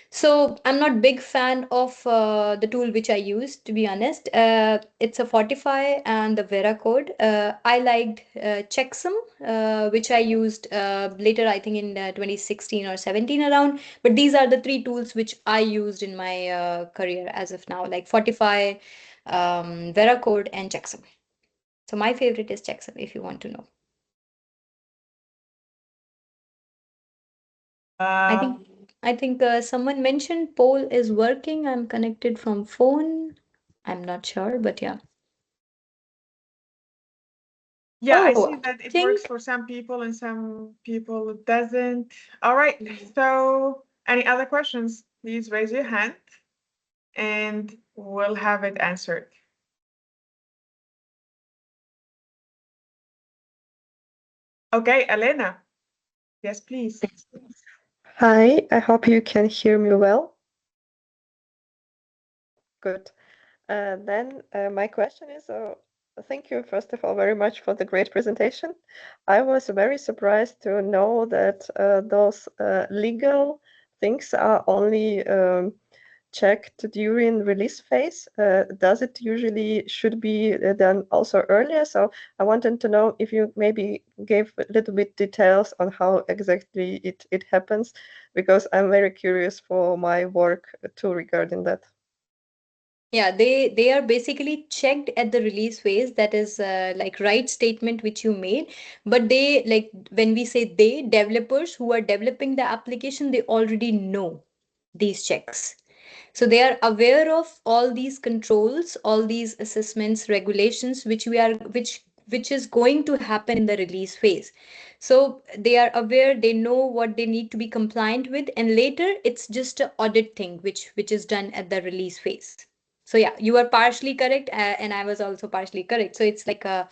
So I'm not big fan of the tool which I use, to be honest. It's a Fortify and the Veracode. I liked Checksum, which I used later, I think in 2016 or 17 around. But these are the 3 tools which I used in my career as of now, like Fortify, Veracode, and Checksum. So my favorite is Checksum, if you want to know. I think someone mentioned poll is working. I'm connected from phone. I'm not sure, but yeah.
Yeah, I
Oh,
see that it
think
works for some people and some people it doesn't. All right. So any other questions, please raise your hand and we'll have it answered. Okay, Elena. Yes, please.
Hi, I hope you can hear me well. Good. Then my question is, thank you first of all very much for the great presentation. I was very surprised to know that those legal things are only checked during release phase. Does it usually should be done also earlier? So I wanted to know if you maybe gave a little bit details on how exactly it happens, because I'm very curious for my work too regarding that.
yeah, they are basically checked at the release phase. That is like right statement which you made. But they, like when we say they, developers who are developing the application, they already know these checks. So they are aware of all these controls, all these assessments, regulations, which is going to happen in the release phase. So they are aware, they know what they need to be compliant with, and later it's just an audit thing which is done at the release phase. So yeah, you are partially correct, and I was also partially correct. So it's like a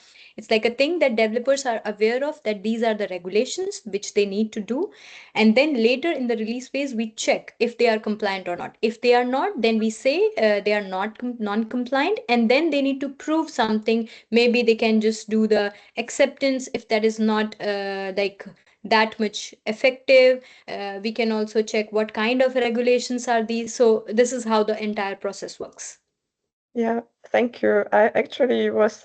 thing that developers are aware of, that these are the regulations which they need to do, and then later in the release phase we check if they are compliant or not. If they are not, then we say they are not non-compliant, and then they need to prove something. Maybe they can just do the acceptance if that is not like that much effective. We can also check what kind of regulations are these. So this is how the entire process works.
Yeah, thank you. I actually was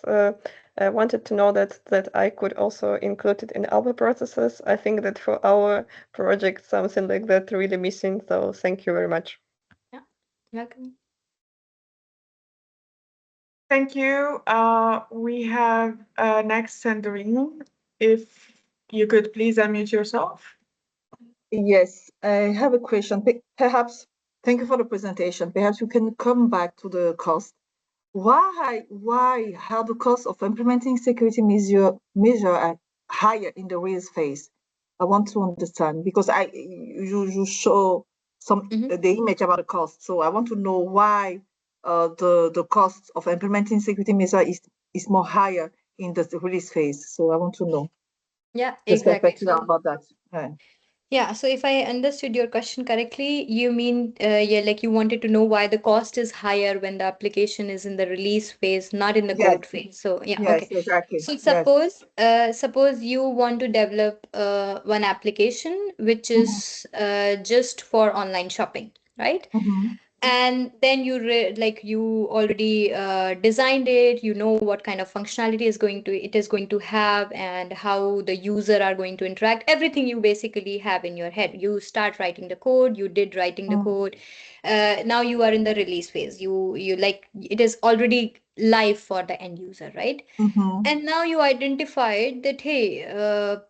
wanted to know that I could also include it in our processes. I think that for our project, something like that really missing. So thank you very much.
Yeah, welcome.
Thank you. We have next Sandrine. If you could please unmute yourself.
Yes, I have a question. Perhaps, thank you for the presentation. Perhaps you can come back to the cost. Why are the costs of implementing security measure are higher in the release phase? I want to understand, because you show some the image about the cost. So I want to know why the cost of implementing security measure is more higher in the release phase. So I want to know
Yeah,
the
exactly.
perspective about that. Yeah.
Yeah, so if I understood your question correctly, you mean, yeah, like you wanted to know why the cost is higher when the application is in the release phase, not in the
Yes.
code phase. So yeah,
Yes,
okay.
exactly.
So
Yes.
suppose you want to develop one application which is just for online shopping, right?
Mhm.
And then you already designed it, you know what kind of functionality it is going to have, and how the user are going to interact. Everything you basically have in your head. You start writing the code, you did writing the code. Now you are in the release phase. You like, it is already live for the end user, right?
Mhm.
And now you identified that, hey,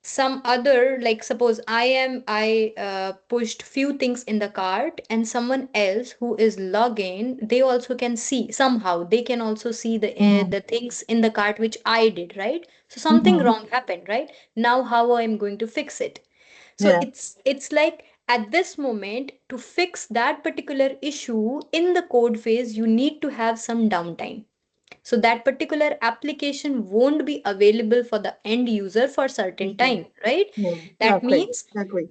some other, like suppose I pushed few things in the cart, and someone else who is logging, they also can see, somehow they can also see the things in the cart which I did, right? So something
Mhm.
wrong happened, right? Now how I'm going to fix it? So
Yeah.
it's like, at this moment, to fix that particular issue in the code phase, you need to have some downtime. So that particular application won't be available for the end user for certain time, right?
Yeah.
That
Agree.
means
Agree.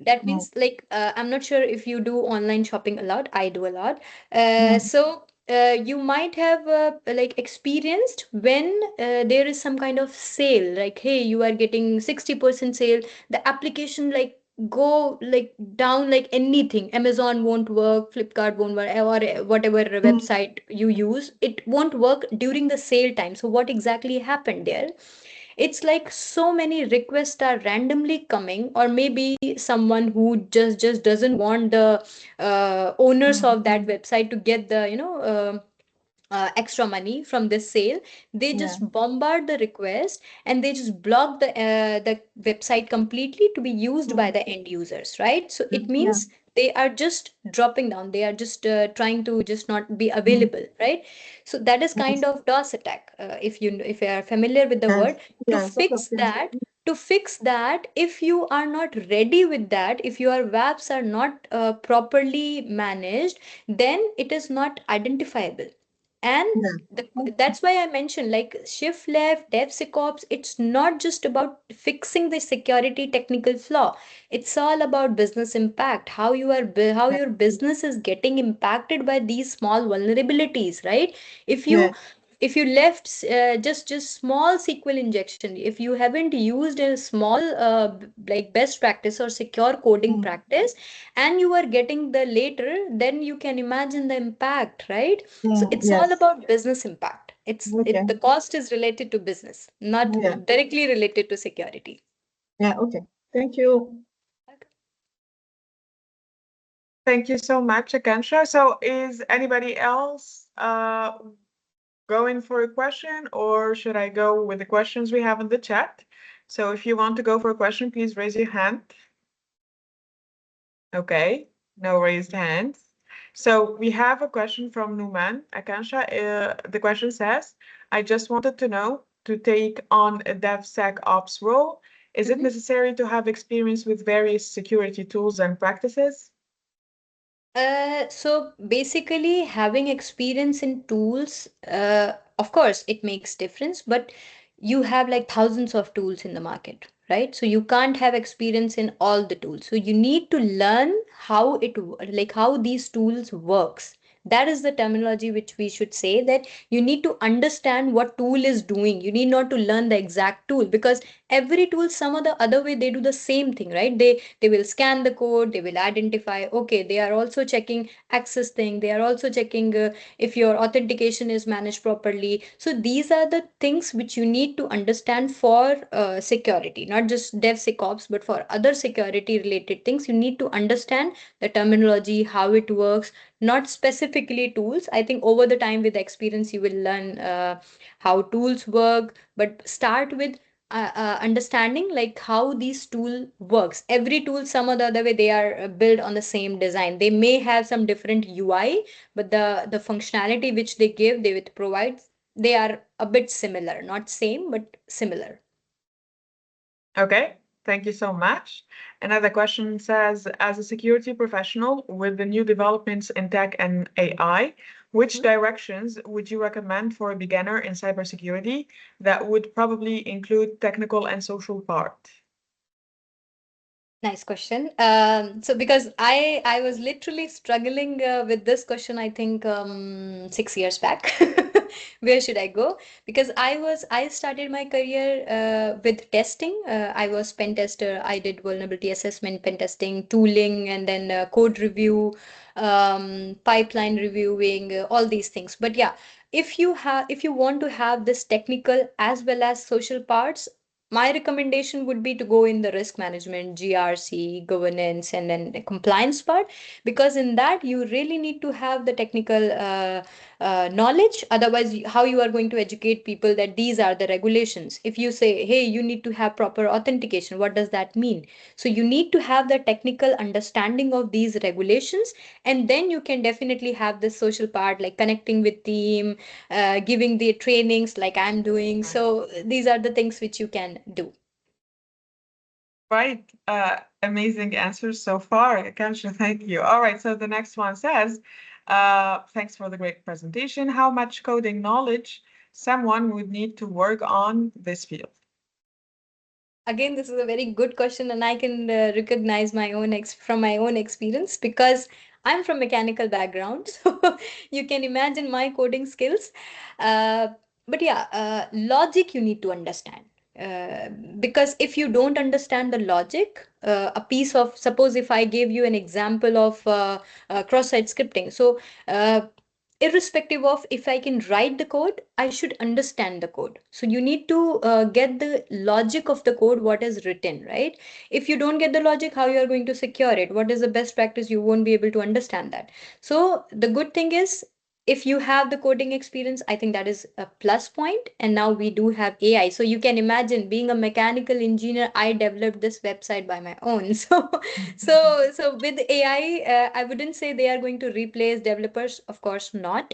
like, I'm not sure if you do online shopping a lot. I do a lot.
Mm.
You might have like experienced when there is some kind of sale, like, hey, you are getting 60% sale, the application like go like down like anything. Amazon won't work, Flipkart won't work, or whatever website you use, it won't work during the sale time. So what exactly happened there? It's like so many requests are randomly coming, or maybe someone who just doesn't want the owners of that website to get the extra money from this sale. They
Yeah.
just bombard the request, and they just block the website completely to be used by the end users, right? So it
Yeah.
means they are just dropping down, they are just trying to just not be
Mm.
available, right? So that is
Yes.
kind of DOS attack, if you are familiar with the
Yes.
word. To
Yes. Of
fix
course. Yes.
that, if you are not ready with that, if your WAPs are not properly managed, then it is not identifiable. And
Yeah.
that's why I mentioned, like, shift left, DevSecOps, it's not just about fixing the security technical flaw. It's all about business impact, how
Yeah.
your business is getting impacted by these small vulnerabilities, right? If
Yeah.
you left just small SQL injection, if you haven't used a small like best practice or secure coding
Mm.
practice, and you are getting the later, then you can imagine the impact, right? So it's all
Yes.
about business impact.
Okay.
The cost is related to business, not
Yeah.
directly related to security.
Yeah. Okay. Thank you.
Thank you so much, Akansha. So is anybody else going for a question, or should I go with the questions we have in the chat? So if you want to go for a question, please raise your hand. Okay, no raised hands. So we have a question from Numan. Akansha, the question says, I just wanted to know, to take on a DevSecOps role, is it necessary to have experience with various security tools and practices?
So basically, having experience in tools, of course, it makes difference, but you have like thousands of tools in the market, right? So you can't have experience in all the tools. So you need to learn how like how these tools works. That is the terminology which we should say, that you need to understand what tool is doing. You need not to learn the exact tool, because every tool, some or the other way, they do the same thing, right? They will scan the code, they will identify, okay, they are also checking access thing, they are also checking if your authentication is managed properly. So these are the things which you need to understand for security, not just DevSecOps, but for other security related things. You need to understand the terminology, how it works, not specifically tools. I think over the time with experience you will learn how tools work, but start with understanding like how these tool works. Every tool, some or the other way, they are built on the same design. They may have some different UI, but the functionality which they give, they would provide, they are a bit similar, not same, but similar.
Okay, thank you so much. Another question says, as a security professional with the new developments in tech and AI, which directions would you recommend for a beginner in cybersecurity that would probably include technical and social part?
Nice question. So because I was literally struggling with this question, I think 6 years back. Where should I go? Because I started my career with testing. I was pen tester. I did vulnerability assessment, pen testing, tooling, and then code review, pipeline reviewing, all these things. But yeah, if you want to have this technical as well as social parts, my recommendation would be to go in the risk management, GRC, governance, and then the compliance part, because in that you really need to have the technical knowledge. Otherwise, how you are going to educate people that these are the regulations? If you say, hey, you need to have proper authentication, what does that mean? So you need to have the technical understanding of these regulations, and then you can definitely have the social part, like connecting with team, giving the trainings like I'm doing. So these are the things which you can do.
Right. Amazing answers so far. Kansha, thank you. All right, so the next one says, thanks for the great presentation. How much coding knowledge someone would need to work on this field?
Again, this is a very good question, and I can recognize my own from my own experience, because I'm from mechanical background, so you can imagine my coding skills. Uh, but yeah, logic you need to understand. Because if you don't understand the logic, a piece of, suppose if I gave you an example of cross-site scripting. So irrespective of if I can write the code, I should understand the code. So you need to get the logic of the code, what is written, right? If you don't get the logic, how you are going to secure it? What is the best practice? You won't be able to understand that. So the good thing is, if you have the coding experience, I think that is a plus point. And now we do have AI. So you can imagine, being a mechanical engineer, I developed this website by my own. So with AI, I wouldn't say they are going to replace developers, of course not.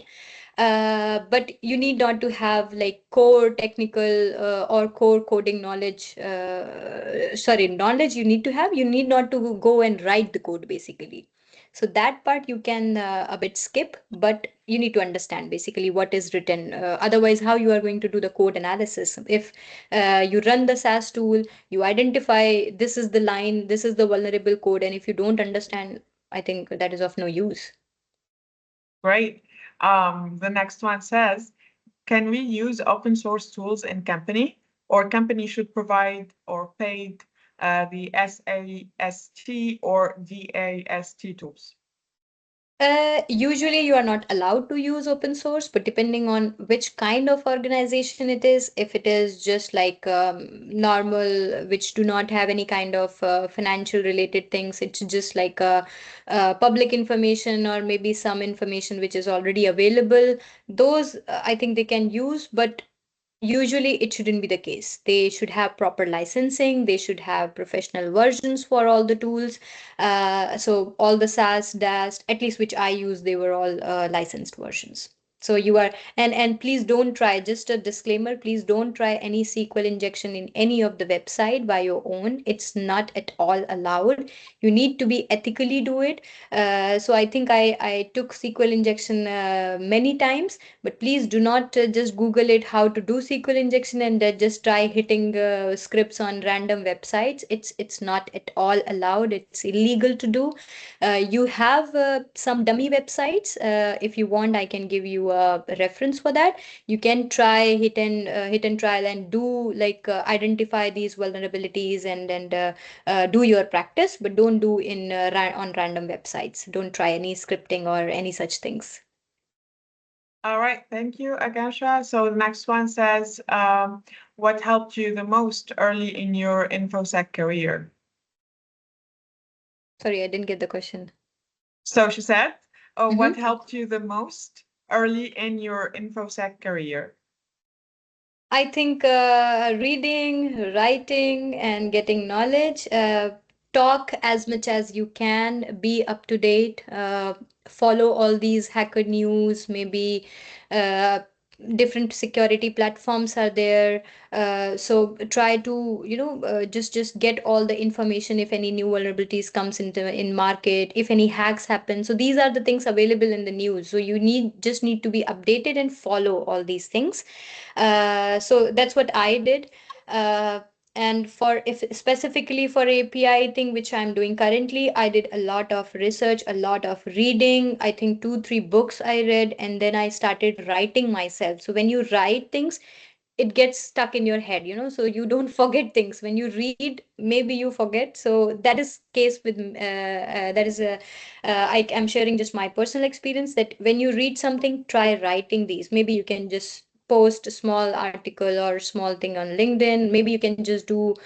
But you need not to have like core technical or core coding knowledge. Knowledge you need to have. You need not to go and write the code basically. So that part you can a bit skip, but you need to understand basically what is written. Otherwise, how you are going to do the code analysis? If you run the SaaS tool, you identify this is the line, this is the vulnerable code, and if you don't understand, I think that is of no use.
Great. The next one says, can we use open source tools in company, or company should provide or paid the SAST or DAST tools?
Usually you are not allowed to use open source, but depending on which kind of organization it is, if it is just like normal, which do not have any kind of financial related things, it's just like public information or maybe some information which is already available, those I think they can use, but usually it shouldn't be the case. They should have proper licensing. They should have professional versions for all the tools. So all the SaaS, DAST, at least which I use, they were all licensed versions. So you are, and please don't try, just a disclaimer, please don't try any SQL injection in any of the website by your own. It's not at all allowed. You need to be ethically do it. So I think I took SQL injection many times, but please do not just Google it how to do SQL injection and just try hitting scripts on random websites. It's not at all allowed. It's illegal to do. You have some dummy websites. If you want, I can give you a reference for that. You can try hit and trial and do like identify these vulnerabilities and do your practice, but don't do in on random websites. Don't try any scripting or any such things.
All right, thank you, Akansha. So the next one says, what helped you the most early in your InfoSec career?
Sorry, I didn't get the question.
So she said, what
Mhm.
helped you the most early in your InfoSec career?
I think reading, writing, and getting knowledge. Talk as much as you can, be up to date, follow all these hacker news, maybe uh, different security platforms are there. So try to, just get all the information if any new vulnerabilities comes into in market, if any hacks happen. So these are the things available in the news. So you just need to be updated and follow all these things. So that's what I did. And for if specifically for API thing, which I'm doing currently, I did a lot of research, a lot of reading. I think 2, 3 books I read, and then I started writing myself. So when you write things, it gets stuck in your head, so you don't forget things. When you read, maybe you forget. So that is case with that is a I'm sharing just my personal experience that when you read something, try writing these. Maybe you can just post a small article or small thing on LinkedIn. Maybe you can just do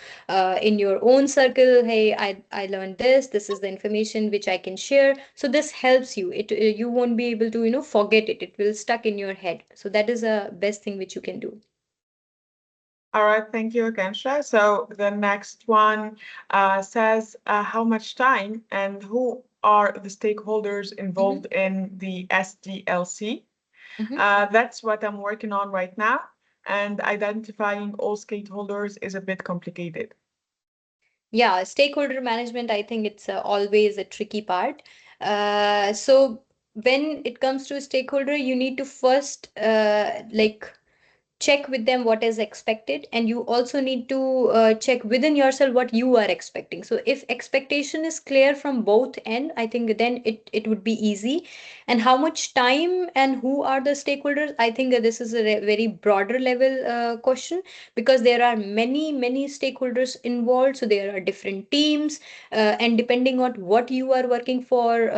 in your own circle, hey, I learned this is the information which I can share. So this helps you. It you won't be able to forget it. It will stuck in your head. So that is a best thing which you can do.
All right, thank you, Akansha. So the next one says, how much time and who are the stakeholders involved in the SDLC?
Mhm.
That's what I'm working on right now, and identifying all stakeholders is a bit complicated.
Yeah, stakeholder management, I think it's always a tricky part. So when it comes to stakeholder, you need to first check with them what is expected, and you also need to check within yourself what you are expecting. So if expectation is clear from both end, I think then it would be easy. And how much time and who are the stakeholders, I think this is a very broader level question, because there are many stakeholders involved. So there are different teams, and depending on what you are working for,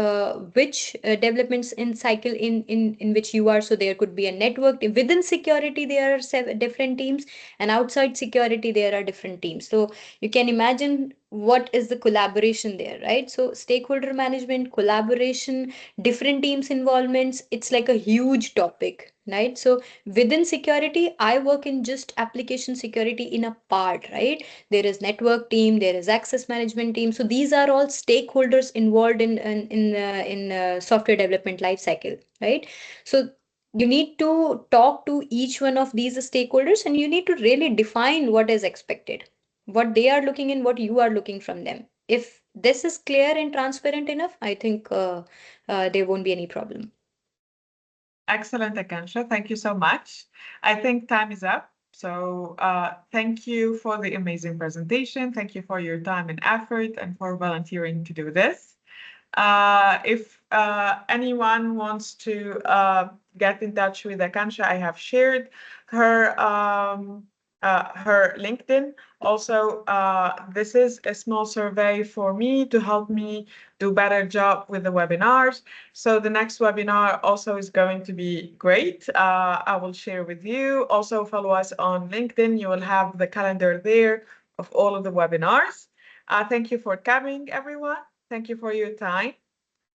which developments in cycle in which you are. So there could be a network within security, there are different teams, and outside security there are different teams. So you can imagine what is the collaboration there, right? So stakeholder management, collaboration, different teams involvements, it's like a huge topic, right? So within security, I work in just application security in a part, right? There is network team, there is access management team. So these are all stakeholders involved in software development lifecycle, right? So you need to talk to each one of these stakeholders, and you need to really define what is expected, what they are looking and what you are looking from them. If this is clear and transparent enough, I think there won't be any problem.
Excellent, Akansha. Thank you so much. I think time is up. So thank you for the amazing presentation. Thank you for your time and effort and for volunteering to do this. If anyone wants to get in touch with Akansha, I have shared her LinkedIn. Also, this is a small survey for me to help me do better job with the webinars. So the next webinar also is going to be great. I will share with you. Also follow us on LinkedIn. You will have the calendar there of all of the webinars. Thank you for coming, everyone. Thank you for your time.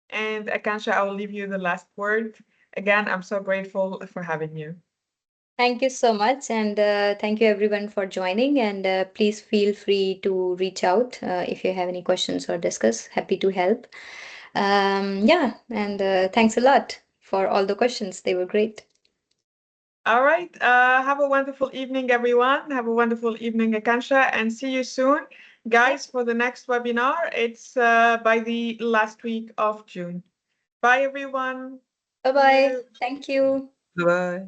And Akansha, I will leave you the last word. Again, I'm so grateful for having you.
Thank you so much, and thank you everyone for joining. And please feel free to reach out if you have any questions or discuss. Happy to help. Yeah, and thanks a lot for all the questions. They were great.
All right. Have a wonderful evening, everyone. Have a wonderful evening, Akansha, and see you soon, guys, for the next webinar. It's by the last week of June. Bye, everyone.
Bye-bye. Thank you.
Bye-bye.